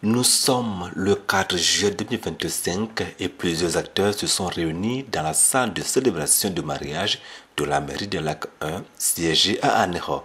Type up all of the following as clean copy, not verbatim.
Nous sommes le 4 juillet 2025 et plusieurs acteurs se sont réunis dans la salle de célébration de mariage de la mairie de Lac 1, siégée à Anéro.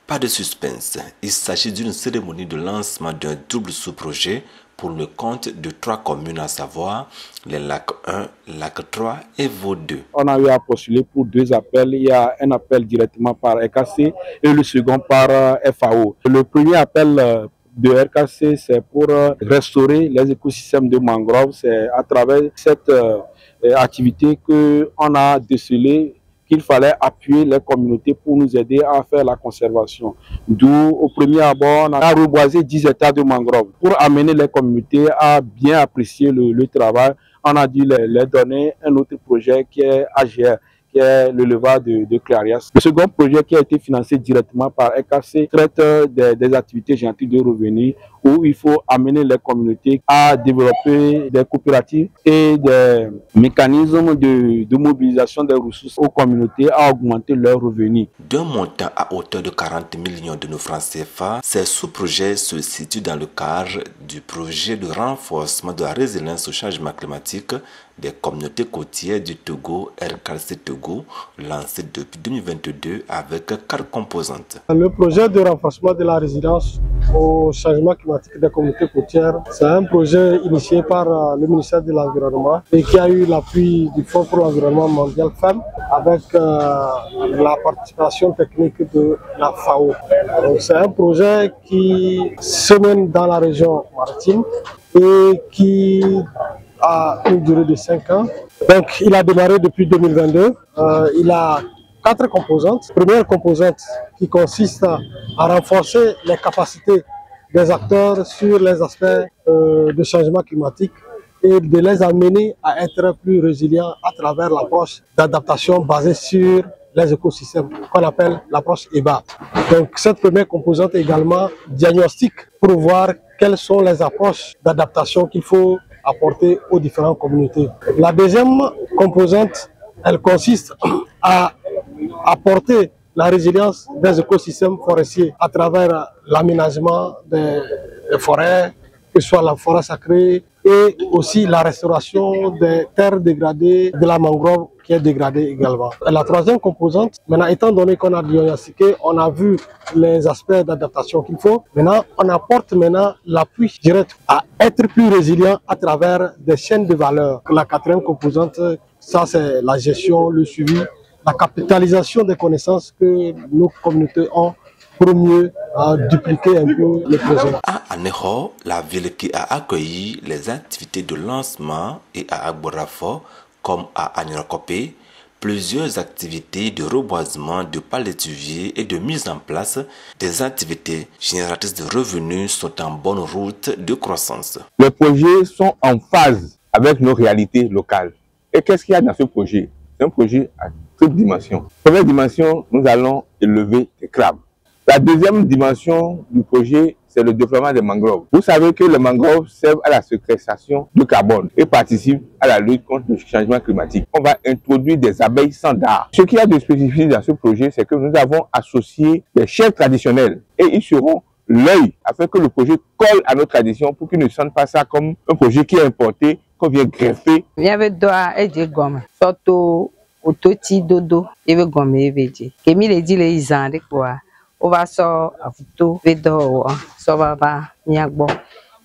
Pas de suspense, il s'agit d'une cérémonie de lancement d'un double sous-projet pour le compte de 3 communes, à savoir les Lac 1, Lac 3 et Vaud 2. On a eu à postuler pour 2 appels. Il y a un appel directement par RKC et le second par FAO. Le premier appel de RKC, c'est pour restaurer les écosystèmes de mangroves. C'est à travers cette activité qu'on a décelé qu'il fallait appuyer les communautés pour nous aider à faire la conservation. D'où, au premier abord, on a reboisé 10 hectares de mangroves. Pour amener les communautés à bien apprécier le travail, on a dû leur donner un autre projet qui est AGR, qui est le levage de clairias. Le second projet qui a été financé directement par EKC traite des activités génétiques de revenus où il faut amener les communautés à développer des coopératives et des mécanismes de mobilisation des ressources aux communautés à augmenter leurs revenus. D'un montant à hauteur de 40 millions de nos francs CFA, ces sous-projets se situent dans le cadre du projet de renforcement de la résilience au changement climatique des communautés côtières du Togo, RKC Togo, lancé depuis 2022 avec 4 composantes. Le projet de renforcement de la résilience au changement climatique des communautés côtières, c'est un projet initié par le ministère de l'Environnement et qui a eu l'appui du Fonds pour l'environnement mondial FEM avec la participation technique de la FAO. C'est un projet qui se mène dans la région maritime et qui a une durée de 5 ans. Donc il a démarré depuis 2022. Il a 4 composantes. Première composante qui consiste à renforcer les capacités des acteurs sur les aspects de changement climatique et de les amener à être plus résilients à travers l'approche d'adaptation basée sur les écosystèmes, qu'on appelle l'approche EBA. Donc cette première composante est également diagnostique pour voir quelles sont les approches d'adaptation qu'il faut apporter aux différentes communautés. La deuxième composante, elle consiste à apporter la résilience des écosystèmes forestiers à travers l'aménagement des forêts, que ce soit la forêt sacrée, et aussi la restauration des terres dégradées, de la mangrove qui est dégradée également. Et la troisième composante, maintenant étant donné qu'on a diagnostiqué, on a vu les aspects d'adaptation qu'il faut, maintenant on apporte l'appui direct à être plus résilient à travers des chaînes de valeur. La quatrième composante, ça c'est la gestion, le suivi, la capitalisation des connaissances que nos communautés ont pour mieux dupliquer un peu le projet. À Anéro, la ville qui a accueilli les activités de lancement, et à Agborafo, comme à Anéro-Copé, plusieurs activités de reboisement, de palétuviers et de mise en place des activités génératrices de revenus sont en bonne route de croissance. Les projets sont en phase avec nos réalités locales. Et qu'est-ce qu'il y a dans ce projet? C'est un projet à triple dimension. Première dimension, nous allons élever des crabes. La deuxième dimension du projet, c'est le déploiement des mangroves. Vous savez que les mangroves servent à la séquestration de carbone et participent à la lutte contre le changement climatique. On va introduire des abeilles sans dard. Ce qu'il y a de spécifique dans ce projet, c'est que nous avons associé des chefs traditionnels et ils seront l'œil afin que le projet colle à nos traditions pour qu'ils ne sentent pas ça comme un projet qui est importé, qu'on vient greffer. Il y avait deux gomme, surtout au toti dodo, il y avait gomme, il y avait dit. Kémi les dit les ans de quoi. On va sortir à photo, vidéo, ça va miagbo.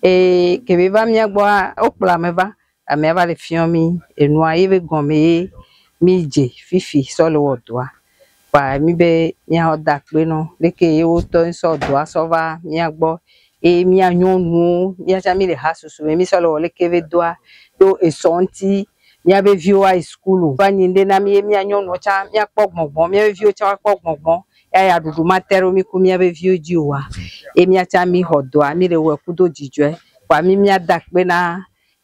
Et que vi va miagbo, au plat me va, à me va les films et noyer avec gomme, midje, fifi, sur le toit. Bah, mi be mia dak beno, le que yo ton so doit ça va miagbo. Et mia nyonu, mia jamais les hasus, mais mi solo le que ve doit, do et sonti. Mia be vieux à school. Va ninde na mia nyonu cha mia pok bon, mia vieux cha pok bon. Ya dudu matero mi ku mia be vieux diwa e mia cha mi hodoa mi le we kudo jijwe kwa mi mia dakbe na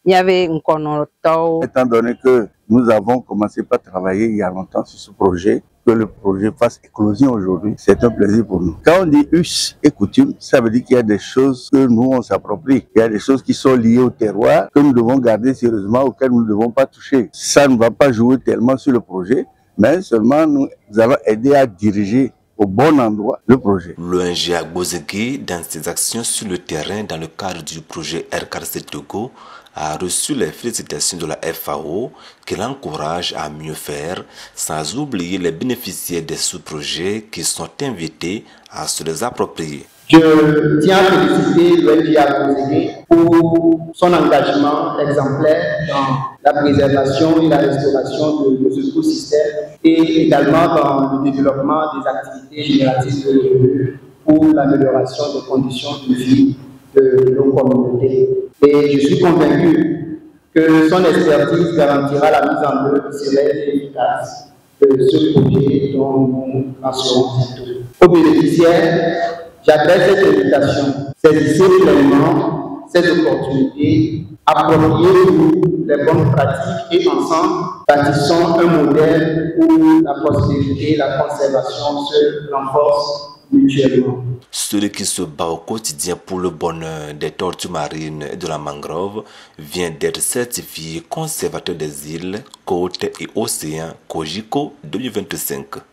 mia be nkono to. Étant donné que nous avons commencé par travailler il y a longtemps sur ce projet, que le projet fasse éclosion aujourd'hui, c'est un plaisir pour nous. Quand on dit us et coutume, ça veut dire qu'il y a des choses que nous on s'approprie. Il y a des choses qui sont liées au terroir que nous devons garder sérieusement, auxquelles nous ne devons pas toucher. Ça ne va pas jouer tellement sur le projet, mais seulement nous allons aider à diriger au bon endroit le projet. L'ONG Agbozegui, dans ses actions sur le terrain dans le cadre du projet RKC Togo, a reçu les félicitations de la FAO qui l'encourage à mieux faire, sans oublier les bénéficiaires des sous-projets qui sont invités à se les approprier. Je tiens à féliciter l'ONG Agbozegui pour son engagement exemplaire dans la préservation et la restauration de nos écosystèmes et également dans le développement des activités génératrices de revenus pour l'amélioration des conditions de vie de nos communautés. Et je suis convaincu que son expertise garantira la mise en œuvre sereine et efficace de ce projet dont nous lancerons bientôt. Aux bénéficiaires, j'adresse cette invitation. Saisissez pleinement cette opportunité, appropriez-vous les bonnes pratiques et ensemble bâtissons un modèle où la prospérité et la conservation se renforcent mutuellement. Celui qui se bat au quotidien pour le bonheur des tortues marines et de la mangrove vient d'être certifié conservateur des îles, côtes et océans Cogeco 2025.